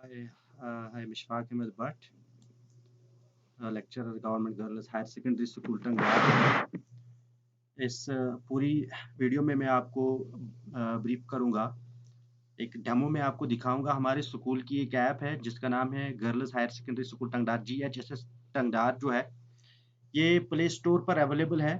Hi, I am Ishfaq Ahmed Butt, lecturer government girls higher secondary school Tangwar. इस पूरी video में मैं आपको ब्रीफ करूंगा। एक डेमो में आपको दिखाऊंगा। हमारे स्कूल की एक ऐप है जिसका नाम है girls higher secondary school Tangdhar, GHSS Tangdhar जो है ये प्ले स्टोर पर अवेलेबल है।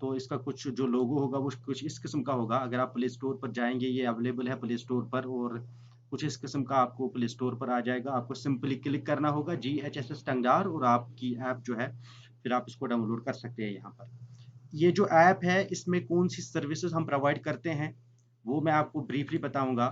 तो इसका कुछ जो लोगो होगा वो कुछ इस किस्म का होगा। अगर आप प्ले स्टोर पर जाएंगे ये अवेलेबल है प्ले स्टोर पर, और कुछ इस किस्म का आपको प्ले स्टोर पर आ जाएगा। आपको सिंपली क्लिक करना होगा GHSS टंगडार और आपकी ऐप जो है फिर आप इसको डाउनलोड कर सकते हैं। यहाँ पर ये जो ऐप है इसमें कौन सी सर्विसेज हम प्रोवाइड करते हैं वो मैं आपको ब्रीफली बताऊंगा।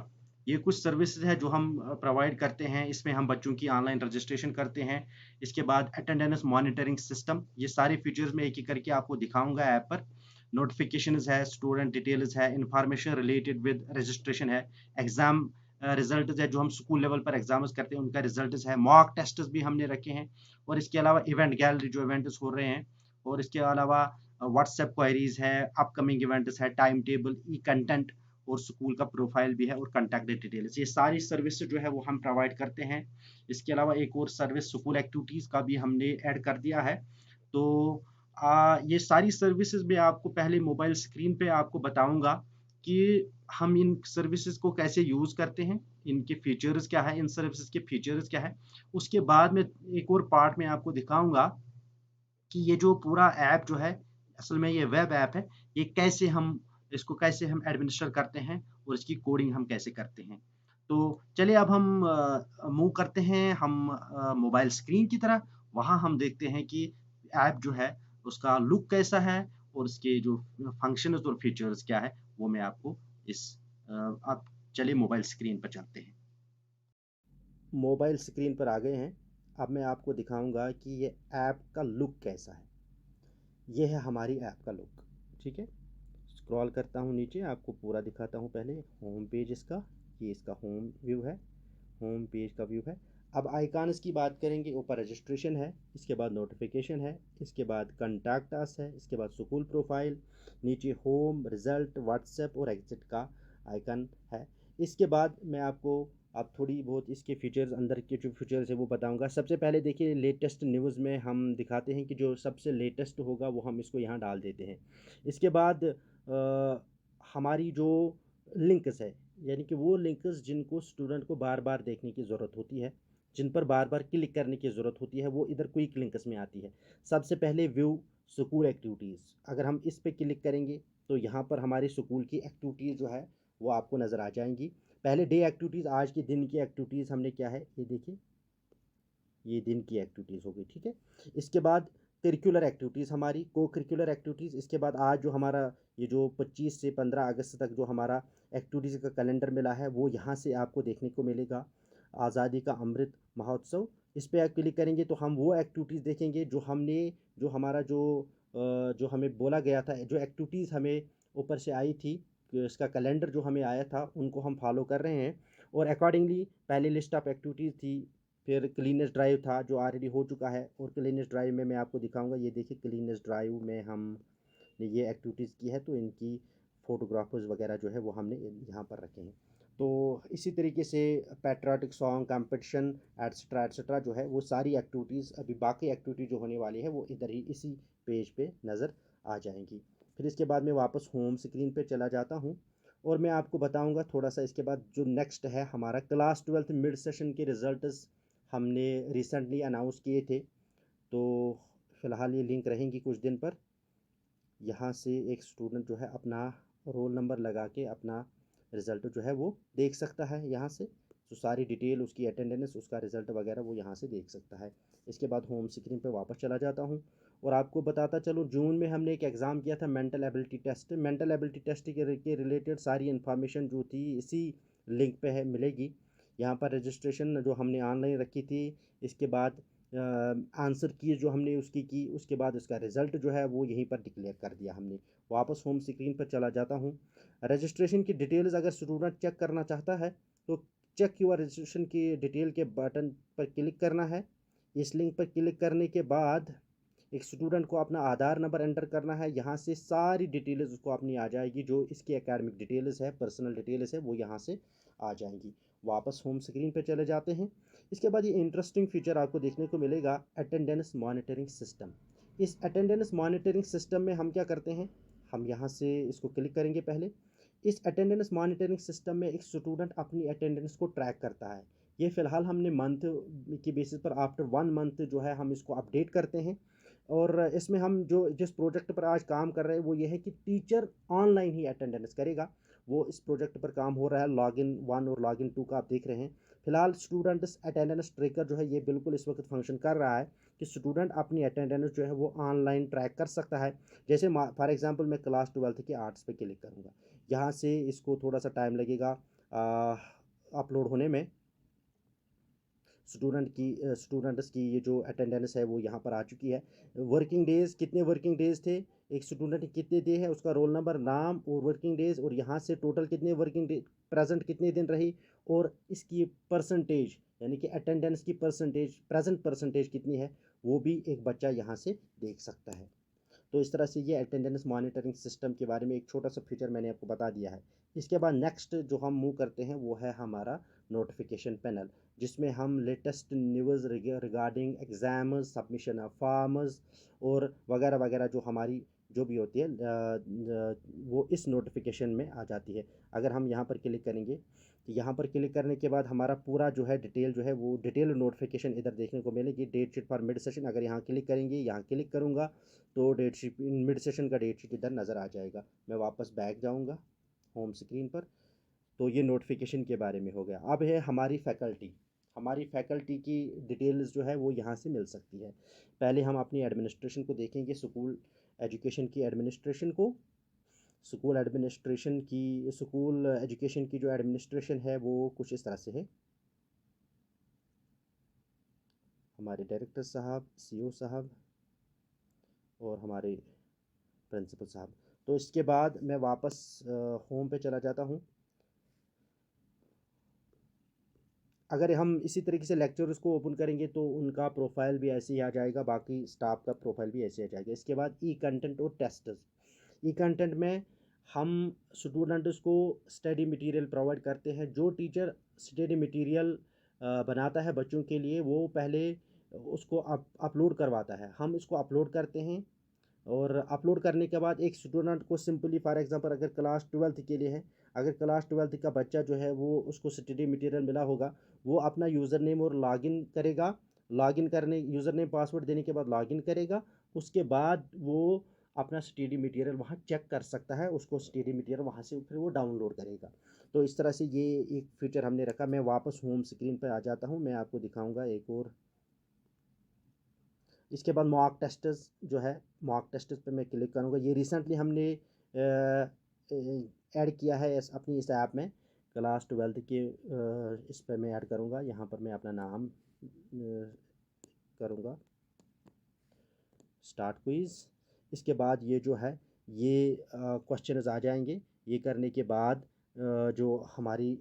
ये कुछ सर्विसेज है जो हम प्रोवाइड करते हैं। इसमें हम बच्चों की ऑनलाइन रजिस्ट्रेशन करते हैं। इसके बाद अटेंडेंस मॉनिटरिंग सिस्टम, ये सारे फीचर्स मैं एक एक करके आपको दिखाऊंगा ऐप पर। नोटिफिकेशंस है, स्टूडेंट डिटेल्स है, इंफॉर्मेशन रिलेटेड विद रजिस्ट्रेशन है, एग्जाम रिजल्ट है जो हम स्कूल लेवल पर एग्जाम्स करते हैं उनका रिजल्ट है, मॉक टेस्ट भी हमने रखे हैं, और इसके अलावा इवेंट गैलरी जो इवेंट्स हो रहे हैं, और इसके अलावा व्हाट्सएप क्वेरीज है, अपकमिंग इवेंट्स है, टाइम टेबल, ई कंटेंट, और स्कूल का प्रोफाइल भी है, और कॉन्टैक्ट डिटेल्स। ये सारी सर्विस जो है वो हम प्रोवाइड करते हैं। इसके अलावा एक और सर्विस स्कूल एक्टिविटीज का भी हमने ऐड कर दिया है। तो ये सारी सर्विसेज मैं आपको पहले मोबाइल स्क्रीन पे आपको बताऊंगा कि हम इन सर्विसेज को कैसे यूज करते हैं, इनके फीचर्स क्या है, इन सर्विसेज के फीचर्स क्या है। उसके बाद में एक और पार्ट में आपको दिखाऊंगा कि ये जो पूरा ऐप जो है असल में ये वेब ऐप है, ये कैसे हम इसको कैसे हम एडमिनिस्टर करते हैं और इसकी कोडिंग हम कैसे करते हैं। तो चलिए अब हम मूव करते हैं हम मोबाइल स्क्रीन की तरह। वहाँ हम देखते हैं कि ऐप जो है उसका लुक कैसा है और उसके जो फंक्शंस और फीचर्स क्या है वो मैं आपको इस अब चलिए मोबाइल स्क्रीन पर चलते हैं। मोबाइल स्क्रीन पर आ गए हैं। अब मैं आपको दिखाऊंगा कि ये ऐप का लुक कैसा है। ये है हमारी ऐप का लुक। ठीक है, स्क्रॉल करता हूँ नीचे, आपको पूरा दिखाता हूँ। पहले होम पेज इसका, ये इसका होम व्यू है, होम पेज का व्यू है। अब आइकॉन्स की बात करेंगे, ऊपर रजिस्ट्रेशन है, इसके बाद नोटिफिकेशन है, इसके बाद कॉन्टैक्ट अस है, इसके बाद स्कूल प्रोफाइल, नीचे होम, रिजल्ट, व्हाट्सएप और एग्जिट का आइकन है। इसके बाद मैं आपको अब थोड़ी बहुत इसके फीचर्स, अंदर के जो फीचर्स है वो बताऊंगा। सबसे पहले देखिए, लेटेस्ट न्यूज़ में हम दिखाते हैं कि जो सबसे लेटेस्ट होगा वो हम इसको यहाँ डाल देते हैं। इसके बाद हमारी जो लिंक्स है, यानी कि वो लिंक्स जिनको स्टूडेंट को बार बार देखने की ज़रूरत होती है, जिन पर बार बार क्लिक करने की ज़रूरत होती है, वो इधर क्विक लिंक्स में आती है। सबसे पहले व्यू स्कूल एक्टिविटीज़, अगर हम इस पर क्लिक करेंगे तो यहाँ पर हमारे स्कूल की एक्टिविटीज़ जो है वो आपको नज़र आ जाएंगी। पहले डे एक्टिविटीज़, आज के दिन की एक्टिविटीज़ हमने क्या है ये देखिए, ये दिन की एक्टिविटीज़ हो गई। ठीक है, इसके बाद करिकुलर एक्टिविटीज़, हमारी को करिकुलर एक्टिविटीज़। इसके बाद आज जो हमारा ये जो 25 से 15 अगस्त तक जो हमारा एक्टिविटीज़ का कैलेंडर मिला है वो यहाँ से आपको देखने को मिलेगा। आज़ादी का अमृत महोत्सव, इस पर आप क्लिक करेंगे तो हम वो एक्टिविटीज़ देखेंगे जो हमने, जो हमारा जो हमें बोला गया था, जो एक्टिविटीज़ हमें ऊपर से आई थी, इसका कैलेंडर जो हमें आया था उनको हम फॉलो कर रहे हैं। और अकॉर्डिंगली पहले लिस्ट ऑफ एक्टिविटीज़ थी, फिर क्लीनेस ड्राइव था जो ऑलरेडी हो चुका है, और क्लीनेस ड्राइव में मैं आपको दिखाऊंगा। ये देखिए, क्लीनेस ड्राइव में हमने ये एक्टिविटीज़ की है, तो इनकी फ़ोटोग्राफर्स वगैरह जो है वो हमने यहाँ पर रखे हैं। तो इसी तरीके से patriotic song competition etcetera etcetera जो है वो सारी एक्टिविटीज़, अभी बाकी एक्टिविटी जो होने वाली है वो इधर ही इसी पेज पे नज़र आ जाएंगी। फिर इसके बाद मैं वापस होम स्क्रीन पे चला जाता हूँ और मैं आपको बताऊंगा थोड़ा सा। इसके बाद जो नेक्स्ट है हमारा क्लास 12th मिड सेशन के रिज़ल्ट्स हमने रिसेंटली अनाउंस किए थे, तो फ़िलहाल ये लिंक रहेंगी कुछ दिन पर। यहाँ से एक स्टूडेंट जो है अपना रोल नंबर लगा के अपना रिज़ल्ट जो है वो देख सकता है यहाँ से। तो सारी डिटेल, उसकी अटेंडेंस, उसका रिज़ल्ट वगैरह वो यहाँ से देख सकता है। इसके बाद होम स्क्रीन पे वापस चला जाता हूँ और आपको बताता चलो, जून में हमने एक एग्ज़ाम किया था mental ability test. Mental ability test के रिलेटेड सारी इन्फॉर्मेशन जो थी इसी लिंक पे है, मिलेगी। यहाँ पर रजिस्ट्रेशन जो हमने ऑनलाइन रखी थी, इसके बाद आंसर की जो हमने उसकी की, उसके बाद उसका रिज़ल्ट जो है वो यहीं पर डिक्लेयर कर दिया हमने। वापस होम स्क्रीन पर चला जाता हूँ। रजिस्ट्रेशन की डिटेल्स अगर स्टूडेंट चेक करना चाहता है तो चेक योर रजिस्ट्रेशन की डिटेल के बटन पर क्लिक करना है। इस लिंक पर क्लिक करने के बाद एक स्टूडेंट को अपना आधार नंबर एंटर करना है। यहाँ से सारी डिटेल्स उसको अपनी आ जाएगी, जो इसकी एकेडमिक डिटेल्स है, पर्सनल डिटेल्स है, वो यहाँ से आ जाएंगी। वापस होम स्क्रीन पे चले जाते हैं। इसके बाद ये इंटरेस्टिंग फीचर आपको देखने को मिलेगा, अटेंडेंस मॉनिटरिंग सिस्टम। इस अटेंडेंस मॉनिटरिंग सिस्टम में हम क्या करते हैं, हम यहाँ से इसको क्लिक करेंगे पहले। इस अटेंडेंस मॉनिटरिंग सिस्टम में एक स्टूडेंट अपनी अटेंडेंस को ट्रैक करता है। ये फ़िलहाल हमने मंथ की बेसिस पर आफ्टर 1 मंथ जो है हम इसको अपडेट करते हैं। और इसमें हम जो जिस प्रोजेक्ट पर आज काम कर रहे हैं वो ये है कि टीचर ऑनलाइन ही अटेंडेंस करेगा। वो इस प्रोजेक्ट पर काम हो रहा है, लॉगिन 1 और लॉगिन 2 का आप देख रहे हैं। फिलहाल स्टूडेंट्स अटेंडेंस ट्रैकर जो है ये बिल्कुल इस वक्त फंक्शन कर रहा है कि स्टूडेंट अपनी अटेंडेंस जो है वो ऑनलाइन ट्रैक कर सकता है। जैसे फॉर एग्जांपल मैं क्लास 12 के आर्ट्स पे क्लिक करूँगा, यहाँ से इसको थोड़ा सा टाइम लगेगा अपलोड होने में। स्टूडेंट्स की ये जो अटेंडेंस है वो यहाँ पर आ चुकी है। वर्किंग डेज़, कितने वर्किंग डेज़ थे, एक स्टूडेंट कितने डे है, उसका रोल नंबर, नाम और वर्किंग डेज़, और यहाँ से टोटल कितने वर्किंग डे प्रेजेंट कितने दिन रही, और इसकी परसेंटेज यानी कि अटेंडेंस की परसेंटेज, प्रेजेंट परसेंटेज कितनी है, वो भी एक बच्चा यहाँ से देख सकता है। तो इस तरह से ये अटेंडेंस मॉनिटरिंग सिस्टम के बारे में एक छोटा सा फीचर मैंने आपको बता दिया है। इसके बाद नेक्स्ट जो हम मूव करते हैं वो है हमारा नोटिफिकेशन पैनल, जिसमें हम latest news regarding exam, submission of forms और वगैरह वगैरह जो हमारी जो भी होती है वो इस नोटिफिकेशन में आ जाती है। अगर हम यहाँ पर क्लिक करेंगे तो यहाँ पर क्लिक करने के बाद हमारा पूरा जो है डिटेल जो है वो डिटेल नोटिफिकेशन इधर देखने को मिलेगी। Date sheet for mid session, अगर यहाँ क्लिक करेंगे, यहाँ क्लिक करूँगा तो डेट शीट, मिड सेशन का डेट शीट इधर नज़र आ जाएगा। मैं वापस बैक जाऊँगा होम स्क्रीन पर। तो ये नोटिफिकेशन के बारे में हो गया। अब है हमारी फैकल्टी की डिटेल्स जो है वो यहाँ से मिल सकती है। पहले हम अपनी एडमिनिस्ट्रेशन को देखेंगे, स्कूल एजुकेशन की एडमिनिस्ट्रेशन को। स्कूल एजुकेशन की जो एडमिनिस्ट्रेशन है वो कुछ इस तरह से है। हमारे डायरेक्टर साहब, सीईओ साहब और हमारे प्रिंसिपल साहब। तो इसके बाद मैं वापस होम पे चला जाता हूँ। अगर हम इसी तरीके से लेक्चरर्स को ओपन करेंगे तो उनका प्रोफाइल भी ऐसे ही आ जाएगा, बाकी स्टाफ का प्रोफाइल भी ऐसे आ जाएगा। इसके बाद ई कंटेंट और टेस्टर्स। ई कंटेंट में हम स्टूडेंट्स को स्टडी मटेरियल प्रोवाइड करते हैं। जो टीचर स्टडी मटेरियल बनाता है बच्चों के लिए, वो पहले उसको अपलोड करवाता है, हम इसको अपलोड करते हैं। और अपलोड करने के बाद एक स्टूडेंट को सिंपली फॉर एग्जांपल अगर क्लास 12 के लिए है, अगर क्लास 12 का बच्चा जो है वो उसको स्टडी मटेरियल मिला होगा, वो अपना यूज़र नेम और लॉगिन करेगा। लॉगिन करने, यूज़र नेम पासवर्ड देने के बाद लॉगिन करेगा। उसके बाद वो अपना स्टडी मटेरियल वहाँ चेक कर सकता है, उसको स्टडी मटेरियल वहाँ से फिर वो डाउनलोड करेगा। तो इस तरह से ये एक फीचर हमने रखा। मैं वापस होम स्क्रीन पर आ जाता हूँ, मैं आपको दिखाऊँगा एक और। इसके बाद मॉक टेस्टर्स जो है, मॉक टेस्टर्स पे मैं क्लिक करूँगा। ये रिसेंटली हमने ऐड किया है अपनी इस ऐप में। क्लास 12 के इस पर मैं ऐड करूँगा। यहाँ पर मैं अपना नाम करूँगा स्टार्ट क्विज़। इसके बाद ये जो है ये क्वेश्चंस आ जाएंगे। ये करने के बाद जो हमारी,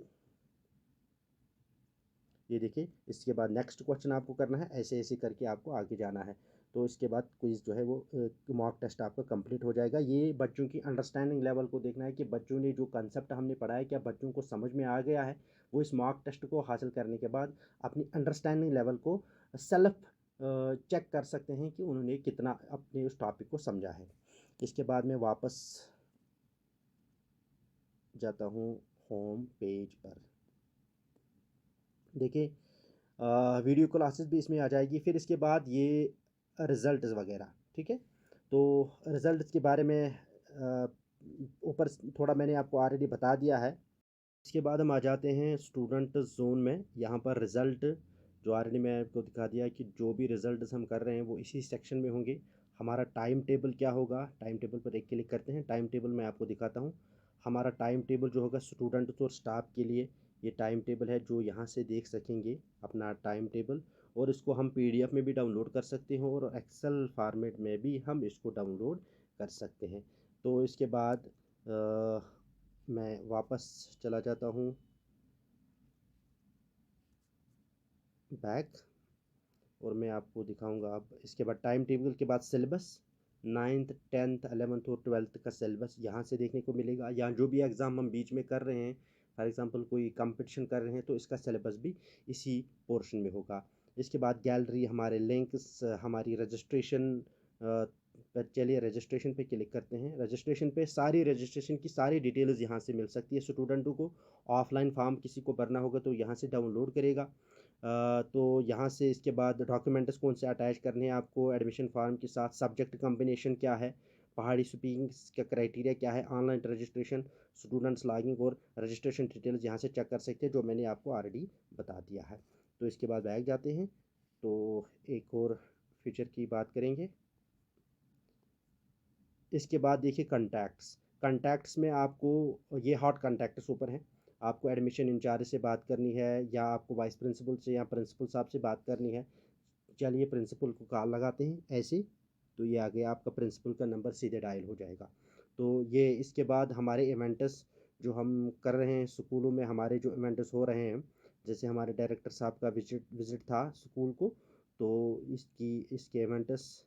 ये देखिए, इसके बाद नेक्स्ट क्वेश्चन आपको करना है, ऐसे ऐसे करके आपको आगे जाना है। तो इसके बाद क्विज़ जो है वो मॉक टेस्ट आपका कंप्लीट हो जाएगा। ये बच्चों की अंडरस्टैंडिंग लेवल को देखना है कि बच्चों ने जो कंसेप्ट हमने पढ़ा है क्या बच्चों को समझ में आ गया है। वो इस मॉक टेस्ट को हासिल करने के बाद अपनी अंडरस्टैंडिंग लेवल को सेल्फ चेक कर सकते हैं कि उन्होंने कितना अपने उस टॉपिक को समझा है। इसके बाद मैं वापस जाता हूँ होम पेज पर। देखिए वीडियो क्लासेस भी इसमें आ जाएगी। फिर इसके बाद ये रिज़ल्ट्स वगैरह, ठीक है। तो रिज़ल्ट्स के बारे में ऊपर थोड़ा मैंने आपको ऑलरेडी बता दिया है। इसके बाद हम आ जाते हैं स्टूडेंट जोन में। यहाँ पर रिज़ल्ट जो ऑलरेडी मैं आपको दिखा दिया है कि जो भी रिज़ल्ट्स हम कर रहे हैं वो इसी सेक्शन में होंगे। हमारा टाइम टेबल क्या होगा, टाइम टेबल पर एक क्लिक करते हैं। टाइम टेबल मैं आपको दिखाता हूँ। हमारा टाइम टेबल जो होगा स्टूडेंट्स और स्टाफ के लिए, ये टाइम टेबल है जो यहाँ से देख सकेंगे अपना टाइम टेबल। और इसको हम पीडीएफ में भी डाउनलोड कर सकते हैं और एक्सेल फॉर्मेट में भी हम इसको डाउनलोड कर सकते हैं। तो इसके बाद मैं वापस चला जाता हूँ बैक, और मैं आपको दिखाऊंगा अब। इसके बाद टाइम टेबल के बाद सिलेबस, 9th 10th 11th और 12th का सिलेबस यहाँ से देखने को मिलेगा। यहाँ जो भी एग्ज़ाम हम बीच में कर रहे हैं फॉर एग्जांपल कोई कंपटीशन कर रहे हैं तो इसका सिलेबस भी इसी पोर्शन में होगा। इसके बाद गैलरी, हमारे लिंक्स, हमारी रजिस्ट्रेशन पर चलिए रजिस्ट्रेशन पे क्लिक करते हैं। रजिस्ट्रेशन पे सारी रजिस्ट्रेशन की सारी डिटेल्स यहाँ से मिल सकती है स्टूडेंटों को। ऑफलाइन फॉर्म किसी को भरना होगा तो यहाँ से डाउनलोड करेगा। तो यहाँ से इसके बाद डॉक्यूमेंट्स कौन से अटैच करने हैं आपको एडमिशन फॉर्म के साथ, सब्जेक्ट कॉम्बिनेशन क्या है, पहाड़ी स्पीकिंग का क्राइटेरिया क्या है, ऑनलाइन रजिस्ट्रेशन, स्टूडेंट्स लॉगिंग और रजिस्ट्रेशन डिटेल्स यहाँ से चेक कर सकते हैं, जो मैंने आपको ऑलरेडी बता दिया है। तो इसके बाद बैक जाते हैं तो एक और फीचर की बात करेंगे। इसके बाद देखिए कंटैक्ट्स में आपको ये हॉट कंटैक्ट्स ऊपर हैं। आपको एडमिशन इंचार्ज से बात करनी है या आपको वाइस प्रिंसिपल से या प्रिंसिपल साहब से बात करनी है। चलिए प्रिंसिपल को कॉल लगाते हैं ऐसे, तो ये आ गया आपका प्रिंसिपल का नंबर, सीधे डायल हो जाएगा। तो ये इसके बाद हमारे इवेंट्स जो हम कर रहे हैं स्कूलों में, हमारे जो इवेंट्स हो रहे हैं, जैसे हमारे डायरेक्टर साहब का विजिट था स्कूल को, तो इसके इवेंट्स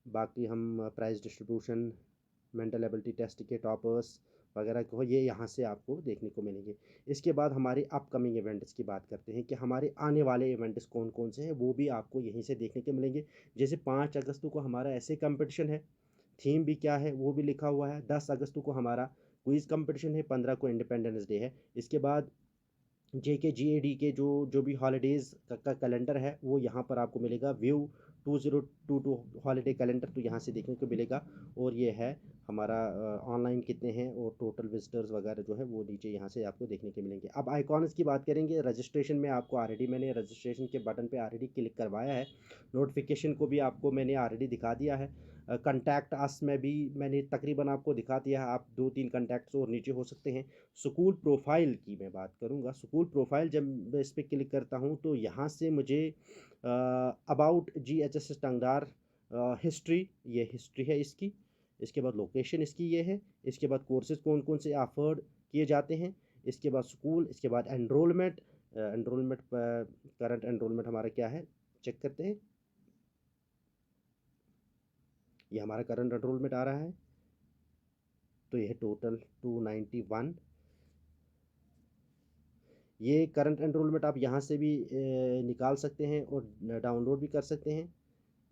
बाकी हम prize distribution, mental ability test के टॉपर्स वगैरह को ये यहाँ से आपको देखने को मिलेंगे। इसके बाद हमारे अपकमिंग इवेंट्स की बात करते हैं कि हमारे आने वाले इवेंट्स कौन कौन से हैं, वो भी आपको यहीं से देखने को मिलेंगे। जैसे 5 अगस्त को हमारा ऐसे कंपटीशन है, थीम भी क्या है वो भी लिखा हुआ है। 10 अगस्त को हमारा क्विज़ कंपटीशन है, 15 को इंडिपेंडेंस डे है। इसके बाद जेके जीएडी के जो जो भी हॉलीडेज़ का कैलेंडर है वो यहाँ पर आपको मिलेगा। व्यू 2022 हॉलीडे कैलेंडर तो यहाँ से देखने को मिलेगा। और ये है हमारा ऑनलाइन कितने हैं और टोटल विजिटर्स वगैरह जो है वो नीचे यहाँ से आपको देखने को मिलेंगे। अब आइकॉन्स की बात करेंगे। रजिस्ट्रेशन में आपको ऑलरेडी मैंने रजिस्ट्रेशन के बटन पे ऑलरेडी क्लिक करवाया है। नोटिफिकेशन को भी आपको मैंने ऑलरेडी दिखा दिया है। कंटैक्ट अस में भी मैंने तकरीबन आपको दिखा दिया है। आप 2-3 कंटैक्ट्स और नीचे हो सकते हैं। स्कूल प्रोफाइल की मैं बात करूँगा। स्कूल प्रोफाइल जब मैं इस पर क्लिक करता हूँ तो यहाँ से मुझे अबाउट GHS टंगदार, हिस्ट्री, ये हिस्ट्री है इसकी। इसके बाद लोकेशन इसकी ये है। इसके बाद कोर्सेज कौन कौन से ऑफर्ड किए जाते हैं। इसके बाद स्कूल, इसके बाद एनरोलमेंट, करंट एनरोलमेंट हमारा क्या है चेक करते हैं। ये हमारा करंट एनरोलमेंट आ रहा है, तो यह टोटल 291। ये करंट एनरोलमेंट आप यहाँ से भी निकाल सकते हैं और डाउनलोड भी कर सकते हैं।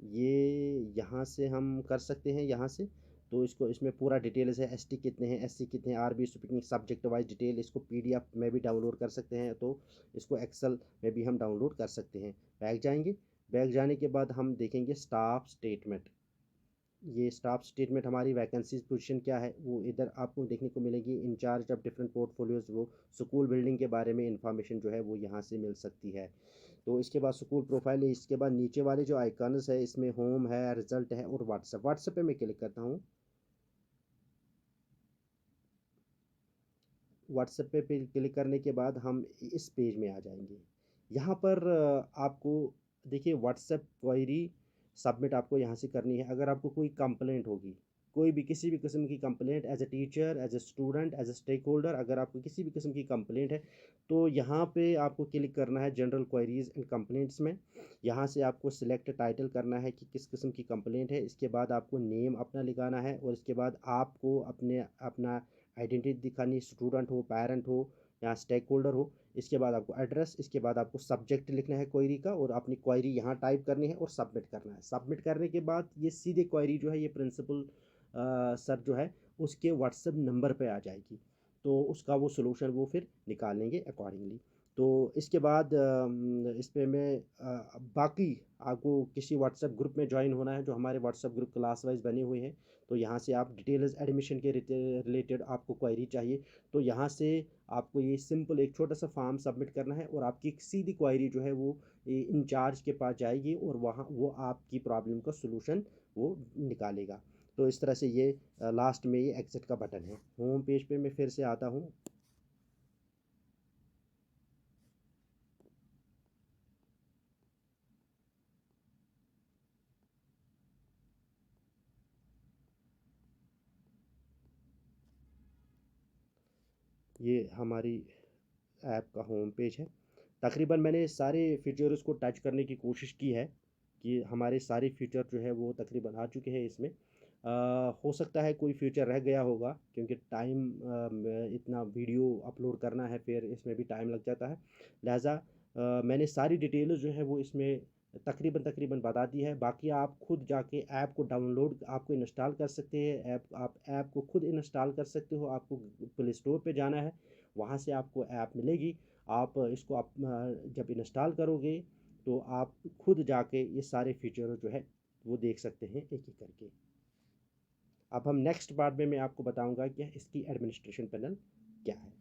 ये यहाँ से हम कर सकते हैं यहाँ से। तो इसको, इसमें पूरा डिटेल्स है, एसटी कितने हैं, एससी कितने हैं, RB speaking subject wise detail. इसको पीडीएफ में भी डाउनलोड कर सकते हैं, तो इसको एक्सेल में भी हम डाउनलोड कर सकते हैं। बैक जाएंगे। बैक जाने के बाद हम देखेंगे स्टाफ स्टेटमेंट। ये स्टाफ स्टेटमेंट हमारी वैकेंसीज पोजीशन क्या है वो इधर आपको देखने को मिलेगी। इंचार्ज ऑफ डिफरेंट पोर्टफोलियोज, वो स्कूल बिल्डिंग के बारे में इंफॉर्मेशन जो है वो यहाँ से मिल सकती है। तो इसके बाद स्कूल प्रोफाइल है। इसके बाद नीचे वाले जो आइकन्स है इसमें होम है, रिजल्ट है और व्हाट्सएप पे मैं क्लिक करता हूँ। व्हाट्सएप पे क्लिक करने के बाद हम इस पेज में आ जाएंगे। यहाँ पर आपको देखिए व्हाट्सएप क्वेरी सबमिट आपको यहाँ से करनी है। अगर आपको कोई कंप्लेंट होगी, कोई भी किसी भी किस्म की complaint, as a teacher, as a student, as a stakeholder, अगर आपको किसी भी किस्म की कंप्लेंट है तो यहाँ पे आपको क्लिक करना है जनरल क्वेरीज एंड कंप्लेंट्स में। यहाँ से आपको सिलेक्ट टाइटल करना है कि किस किस्म की कंप्लेंट है। इसके बाद आपको नेम अपना लिखाना है और इसके बाद आपको अपना आइडेंटिटी दिखानी, स्टूडेंट हो, पेरेंट हो या स्टेक होल्डर हो। इसके बाद आपको एड्रेस, इसके बाद आपको सब्जेक्ट लिखना है क्वेरी का और अपनी क्वेरी यहाँ टाइप करनी है और सबमिट करना है। सबमिट करने के बाद ये सीधे क्वेरी जो है ये प्रिंसिपल सर जो है उसके व्हाट्सएप नंबर पे आ जाएगी, तो उसका वो सोल्यूशन वो फिर निकाल लेंगे अकॉर्डिंगली। तो इसके बाद इस पे मैं बाकी आपको किसी व्हाट्सएप ग्रुप में ज्वाइन होना है, जो हमारे व्हाट्सएप ग्रुप क्लास वाइज बने हुए हैं। तो यहाँ से आप डिटेल्स एडमिशन के रिलेटेड आपको क्वेरी चाहिए, तो यहाँ से आपको ये सिंपल एक छोटा सा फॉर्म सबमिट करना है और आपकी सीधी क्वेरी जो है वो इंचार्ज के पास जाएगी और वहाँ वो आपकी प्रॉब्लम का सोल्यूशन वो निकालेगा। तो इस तरह से ये लास्ट में ये एग्जिट का बटन है। होम पेज पे मैं फिर से आता हूँ। ये हमारी ऐप का होम पेज है। तकरीबन मैंने सारे फीचर्स को टच करने की कोशिश की है कि हमारे सारे फीचर जो है वो तकरीबन आ चुके हैं इसमें। हो सकता है कोई फ्यूचर रह गया होगा, क्योंकि टाइम इतना वीडियो अपलोड करना है, फिर इसमें भी टाइम लग जाता है। लिहाजा मैंने सारी डिटेल जो है वो इसमें तकरीबन तकरीबन बता दी है। बाकी आप खुद जाके ऐप को डाउनलोड आपको इंस्टॉल कर सकते हैं। आप ऐप को खुद इंस्टॉल कर सकते हो। आपको प्ले स्टोर पे जाना है, वहाँ से आपको ऐप मिलेगी। आप इसको जब इंस्टॉल करोगे तो आप खुद जाके ये सारे फीचर जो है वो देख सकते हैं एक एक करके। अब हम नेक्स्ट पार्ट में मैं आपको बताऊंगा कि इसकी एडमिनिस्ट्रेशन पैनल क्या है।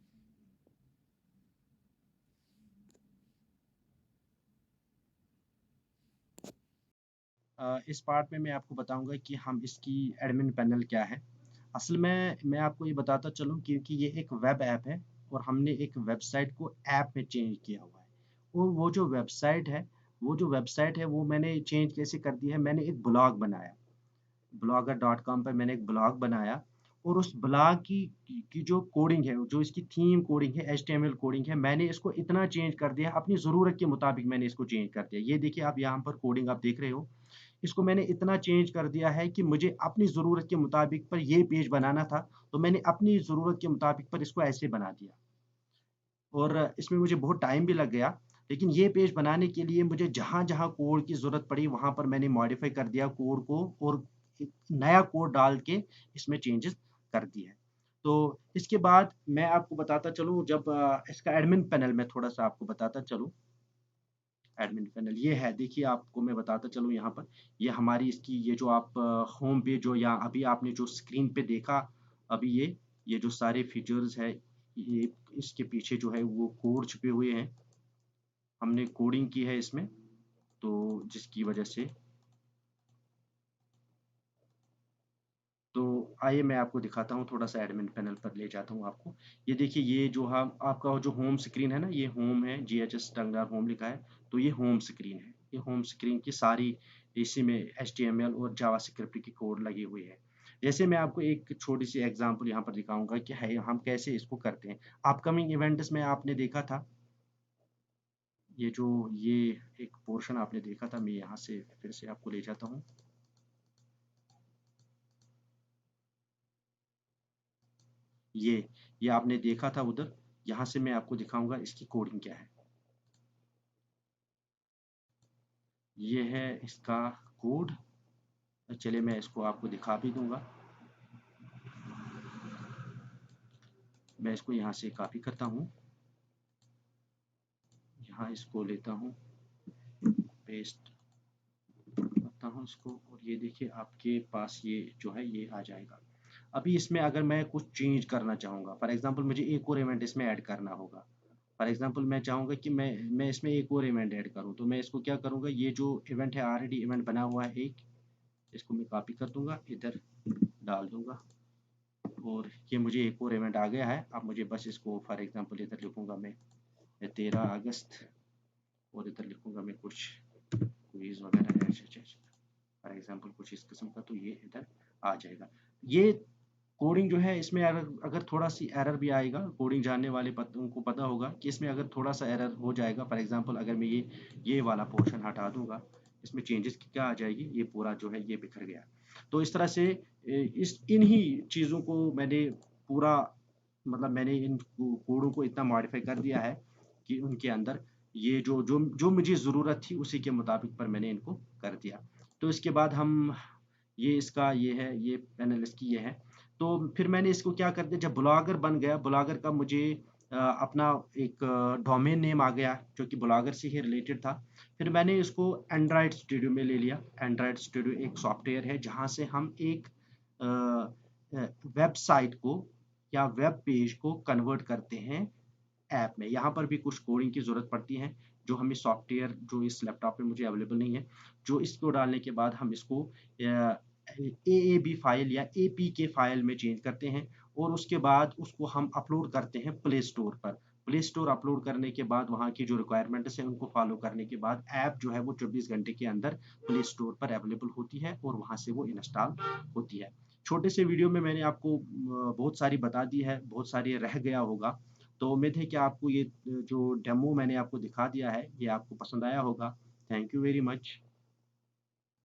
इस पार्ट में मैं आपको बताऊंगा कि हम इसकी एडमिन पैनल क्या है। असल में मैं आपको ये बताता चलूँ क्योंकि ये एक वेब ऐप है और हमने एक वेबसाइट को ऐप में चेंज किया हुआ है। और वो जो वेबसाइट है वो मैंने चेंज कैसे कर दी है, मैंने एक ब्लॉग बनाया। blogger.com पर मैंने एक ब्लॉग बनाया और उस ब्लॉग की जो कोडिंग है, जो इसकी थीम कोडिंग है, HTML कोडिंग है, मैंने इसको इतना चेंज कर दिया, अपनी ज़रूरत के मुताबिक मैंने इसको चेंज कर दिया। ये देखिए आप यहाँ पर कोडिंग आप देख रहे हो, इसको मैंने इतना चेंज कर दिया है कि मुझे अपनी ज़रूरत के मुताबिक पर ये पेज बनाना था, तो मैंने अपनी ज़रूरत के मुताबिक पर इसको ऐसे बना दिया। और इसमें मुझे बहुत टाइम भी लग गया, लेकिन ये पेज बनाने के लिए मुझे जहाँ-जहाँ कोड की ज़रूरत पड़ी, वहाँ पर मैंने मॉडिफ़ाई कर दिया कोड को और एक नया कोड डाल के इसमें चेंजेज़ कर दिए हैं। तो इसके बाद मैं आपको बताता चलूँ, जब इसका एडमिन पैनल मैं थोड़ा-सा आपको बताता चलूँ। एडमिन पैनल ये है, देखिए आपको मैं बताता चलूँ यहाँ पर, ये हमारी इसकी ये जो आप होम पेज जो या अभी आपने जो स्क्रीन पे देखा, अभी ये जो सारे फीचर्स है, ये इसके पीछे जो है वो कोड छुपे हुए हैं। हमने कोडिंग की है इसमें, तो जिसकी वजह से तो आइए मैं आपको दिखाता हूँ, थोड़ा-सा एडमिन पैनल पर ले जाता हूँ आपको। ये देखिए, ये जो हम आपका जो होम स्क्रीन है ना, ये होम है, GHS टंगडार होम लिखा है, तो ये होम स्क्रीन है। ये होम स्क्रीन की सारी इसी में HTML और जावास्क्रिप्ट की कोड लगी हुई है। जैसे मैं आपको एक छोटी-सी एग्ज़ाम्पल यहाँ पर दिखाऊँगा कि है हम कैसे इसको करते हैं। अपकमिंग इवेंट्स में आपने देखा था, ये एक पोर्शन आपने देखा था, मैं यहाँ से फिर से आपको ले जाता हूँ। ये ये आपने देखा था उधर, यहाँ से मैं आपको दिखाऊँगा इसकी कोडिंग क्या है। ये है इसका कोड। चलिए मैं इसको आपको दिखा भी दूँगा। मैं इसको यहाँ से कॉपी करता हूँ, यहाँ इसको लेता हूँ, पेस्ट करता हूँ इसको, और ये देखिए आपके पास ये जो है ये आ जाएगा। अभी इसमें अगर मैं कुछ चेंज करना चाहूँगा, फॉर एग्ज़ाम्पल मुझे एक और इवेंट इसमें ऐड करना होगा। फॉर एग्ज़ाम्पल मैं चाहूँगा कि मैं इसमें एक और इवेंट ऐड करूँ, तो मैं इसको क्या करूँगा, ये जो इवेंट है ऑलरेडी इवेंट बना हुआ है एक, इसको मैं कॉपी कर दूँगा, इधर डाल दूँगा और ये मुझे एक और इवेंट आ गया है। अब मुझे बस इसको फॉर एग्ज़ाम्पल इधर लिखूँगा मैं 13 अगस्त और इधर लिखूँगा मैं कुछ क्विज़ वगैरह है, फॉर एग्ज़ाम्पल कुछ इस किस्म का, तो ये इधर आ जाएगा। ये कोडिंग जो है इसमें अगर अगर थोड़ा-सी एरर भी आएगा, कोडिंग जानने वाले उनको पता होगा कि इसमें अगर थोड़ा-सा एरर हो जाएगा, फॉर एग्ज़ाम्पल अगर मैं ये वाला पोर्शन हटा दूँगा, इसमें चेंजेज़ क्या आ जाएगी, ये पूरा जो है ये बिखर गया। तो इस तरह से इस इन्हीं चीज़ों को मैंने पूरा मतलब मैंने इन कोडों को इतना मॉडिफ़ाई कर दिया है कि उनके अंदर ये जो मुझे ज़रूरत थी उसी के मुताबिक पर मैंने इनको कर दिया। तो इसके बाद हम ये इसका ये है, ये पैनल इसकी ये है। तो फिर मैंने इसको क्या कर दिया, जब ब्लॉगर बन गया, ब्लॉगर का मुझे अपना एक डोमेन नेम आ गया जो कि ब्लॉगर से ही रिलेटेड था। फिर मैंने इसको एंड्रॉयड स्टूडियो में ले लिया। एंड्रॉयड स्टूडियो एक सॉफ्टवेयर है जहाँ से हम एक वेबसाइट को या वेब पेज को कन्वर्ट करते हैं ऐप में। यहाँ पर भी कुछ कोडिंग की ज़रूरत पड़ती है, जो हमें सॉफ्टवेयर जो इस लैपटॉप पे मुझे अवेलेबल नहीं है, जो इसको डालने के बाद हम इसको AAB फ़ाइल या APK फ़ाइल में चेंज करते हैं और उसके बाद उसको हम अपलोड करते हैं प्ले स्टोर पर। प्ले स्टोर अपलोड करने के बाद वहाँ की जो रिक्वायरमेंट्स हैं उनको फ़ॉलो करने के बाद ऐप जो है वो 24 घंटे के अंदर प्ले स्टोर पर अवेलेबल होती है और वहाँ से वो इंस्टॉल होती है। छोटे से वीडियो में मैंने आपको बहुत सारी बता दी है, बहुत सारी रह गया होगा। तो उम्मीद है कि आपको ये जो डेमो मैंने आपको दिखा दिया है, ये आपको पसंद आया होगा। Thank you very much.